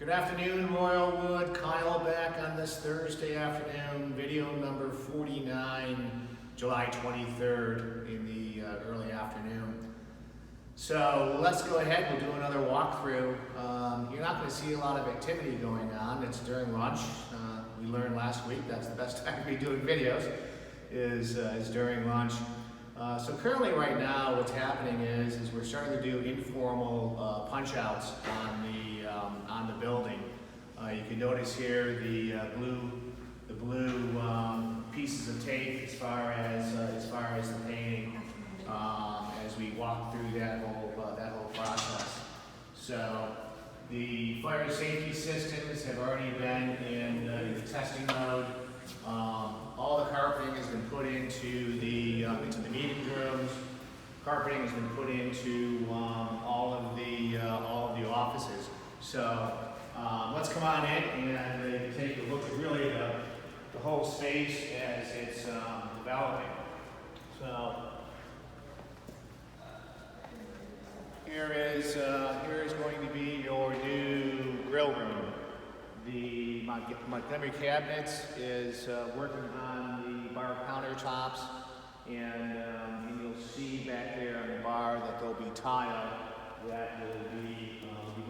Good afternoon, Royalwood. Kyle back on this Thursday afternoon, video number 49, July 23rd in the early afternoon. So let's go ahead, we'll do another walkthrough. You're not going to see a lot of activity going on. It's during lunch. We learned last week that's the best time to be doing videos, is during lunch. So currently right now what's happening is we're starting to do informal punch outs on the building. You can notice here the blue pieces of tape as far as the painting as we walk through that whole process. So the fire safety systems have already been in the testing mode. All the carpeting has been put into the meeting rooms. Carpeting has been put into all of the offices. So let's come on in and take a look at really the whole space as it's developing. So here is going to be your new grill room. The Montgomery Cabinets is working on the bar countertops, and you'll see back there on the bar that there'll be tile that will be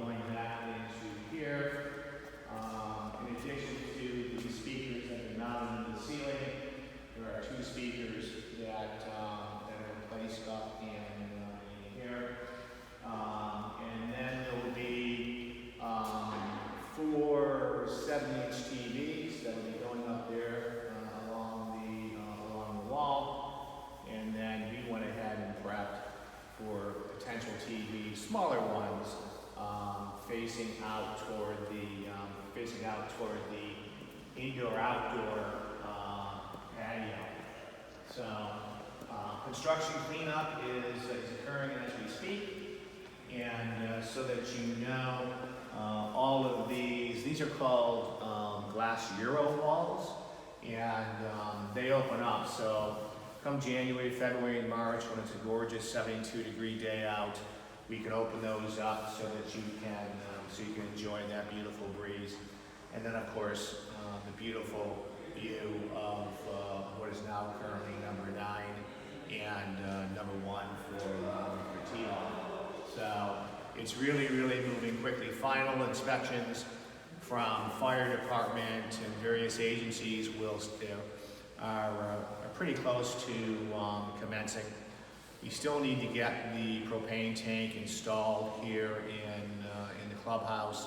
going back into here. In addition to the speakers that are mounted in the ceiling, there are two speakers that are placed up in here. And then there will be 4 7-inch TVs that will be going up there along the wall. And then we went ahead and prepped for potential TVs, smaller ones, facing out toward the indoor-outdoor patio. So construction cleanup is occurring as we speak, and so that you know, all of these are called glass Euro walls, and they open up. So come January, February, and March, when it's a gorgeous 72-degree day out, we can open those up so that you can enjoy that beautiful breeze. And then, of course, the beautiful view of what is now currently number 9 and number 1 for T-Ball. So it's really moving quickly. Final inspections from fire department and various agencies are pretty close to commencing. We still need to get the propane tank installed here in the clubhouse,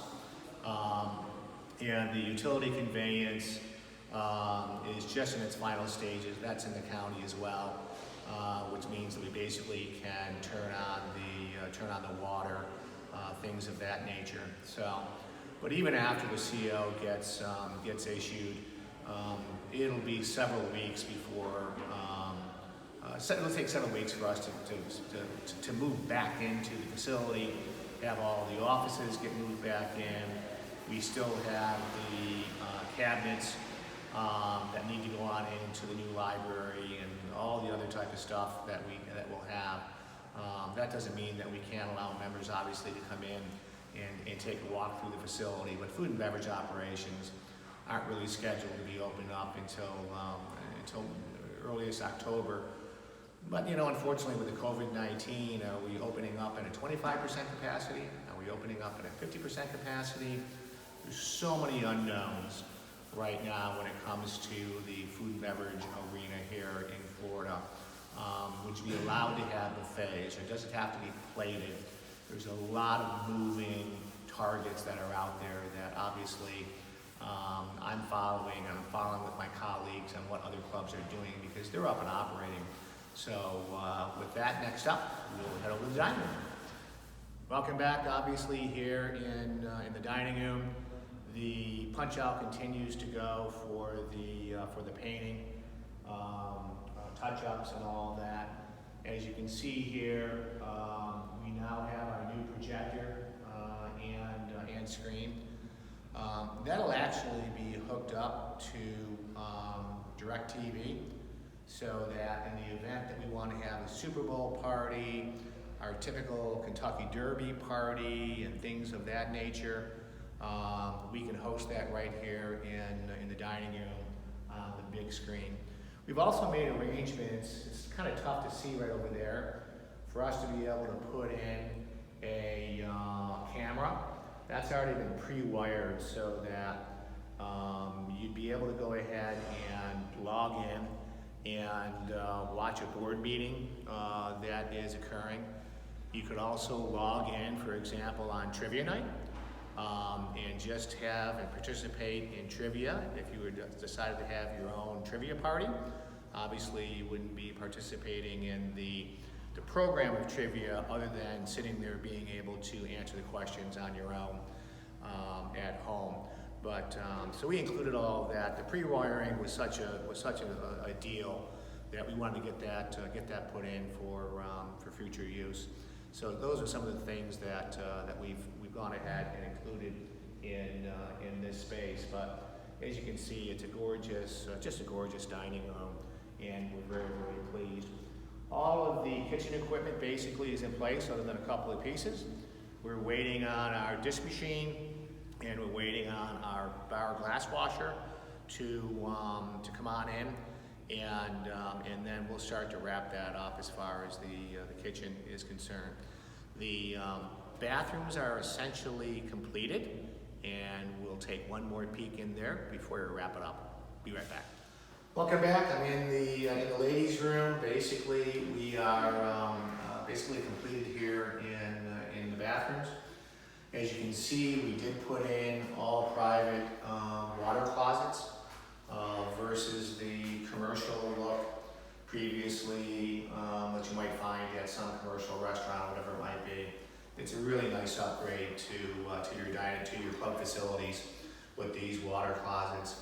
and the utility conveyance is just in its final stages. That's in the county as well, which means that we basically can turn on the water, things of that nature. So, but even after the CO gets issued, it'll be several weeks before. It'll take several weeks for us to move back into the facility, have all the offices get moved back in. We still have the cabinets that need to go on into the new library and all the other type of stuff that we'll have. That doesn't mean that we can't allow members, obviously, to come in and take a walk through the facility, but food and beverage operations aren't really scheduled to be opened up until earliest October. But unfortunately with the COVID-19, are we opening up at a 25% capacity? Are we opening up at a 50% capacity? There's so many unknowns right now when it comes to the food and beverage arena here in Florida. Would you be allowed to have buffets? It doesn't have to be plated. There's a lot of moving targets that are out there that obviously I'm following with my colleagues on what other clubs are doing because they're up and operating. So with that, next up, we'll head over to the dining room. Welcome back, obviously, here in the dining room. The punch out continues to go for the painting, touch-ups and all that. As you can see here, we now have our new projector and screen. That'll actually be hooked up to DirecTV, so that in the event that we want to have a Super Bowl party, our typical Kentucky Derby party, and things of that nature, We can host that right here in the dining room on the big screen. We've also made arrangements, it's kind of tough to see right over there, for us to be able to put in a camera. That's already been pre-wired so that you'd be able to go ahead and log in and watch a board meeting that is occurring. You could also log in, for example, on trivia night and just have and participate in trivia. If you decided to have your own trivia party, obviously you wouldn't be participating in the program of trivia other than sitting there being able to answer the questions on your own at home. But so we included all of that. The pre-wiring was such a deal that we wanted to get that put in for future use. So those are some of the things that we've gone ahead and included in this space. But as you can see, it's a gorgeous, just a gorgeous dining room, and we're very, very pleased. All of the kitchen equipment basically is in place, other than a couple of pieces. We're waiting on our dish machine, and we're waiting on our bar glass washer to come on in, and then we'll start to wrap that up as far as the kitchen is concerned. The bathrooms are essentially completed, and we'll take one more peek in there before we wrap it up. Be right back. Welcome back. I'm in the ladies' room. Basically, we are basically completed here in the bathrooms. As you can see, we did put in all private water closets versus the commercial look previously that you might find at some commercial restaurant, whatever it might be. It's a really nice upgrade to your dining, to your club facilities with these water closets.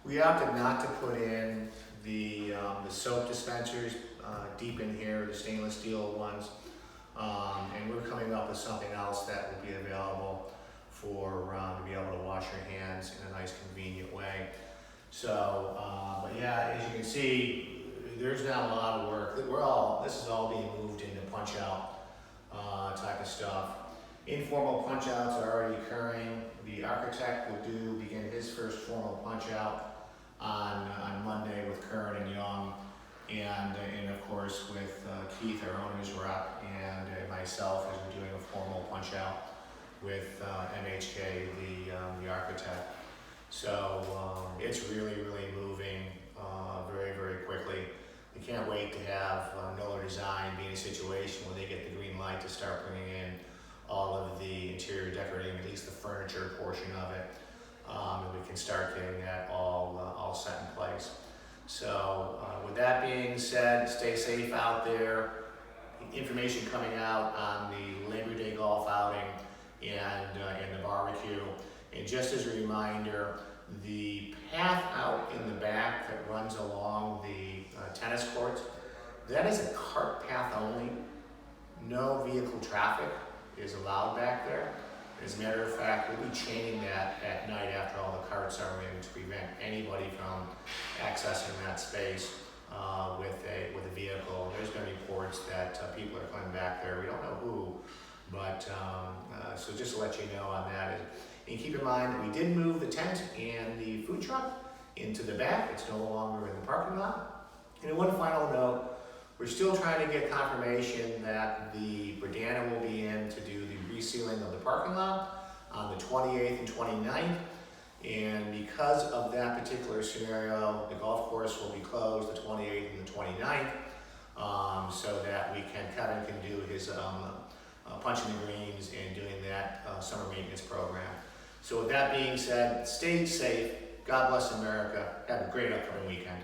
We opted not to put in the soap dispensers deep in here, the stainless steel ones, and we're coming up with something else that will be available for to be able to wash your hands in a nice, convenient way. So, but yeah, as you can see, there's not a lot of work. This is all being moved into punch-out type of stuff. Informal punch-outs are already occurring. The architect will begin his first formal punch-out on Monday with Kern and Young, and of course with Keith, our owner's rep, and myself, as we're doing a formal punch-out with MHK, the architect. So it's really, really moving very, very quickly. We can't wait to have Miller Design be in a situation where they get the green light to start bringing in all of the interior decorating, at least the furniture portion of it, and we can start getting that all set in place. So with that being said, stay safe out there. Information coming out on the Labor Day golf outing and the barbecue. And just as a reminder, the path out in the back that runs along the tennis courts, that is a cart path only. No vehicle traffic is allowed back there. As a matter of fact, we'll be chaining that at night after all the carts are in to prevent anybody from accessing that space with a vehicle. There's been reports that people are coming back there. We don't know who, but so just to let you know on that. And keep in mind that we did move the tent and the food truck into the back. It's no longer in the parking lot. And one final note, we're still trying to get confirmation that the Verdana will be in to do the resealing of the parking lot on the 28th and 29th. And because of that particular scenario, the golf course will be closed the 28th and the 29th, so that Kevin can do his punching the greens and doing that summer maintenance program. So with that being said, stay safe. God bless America. Have a great upcoming weekend.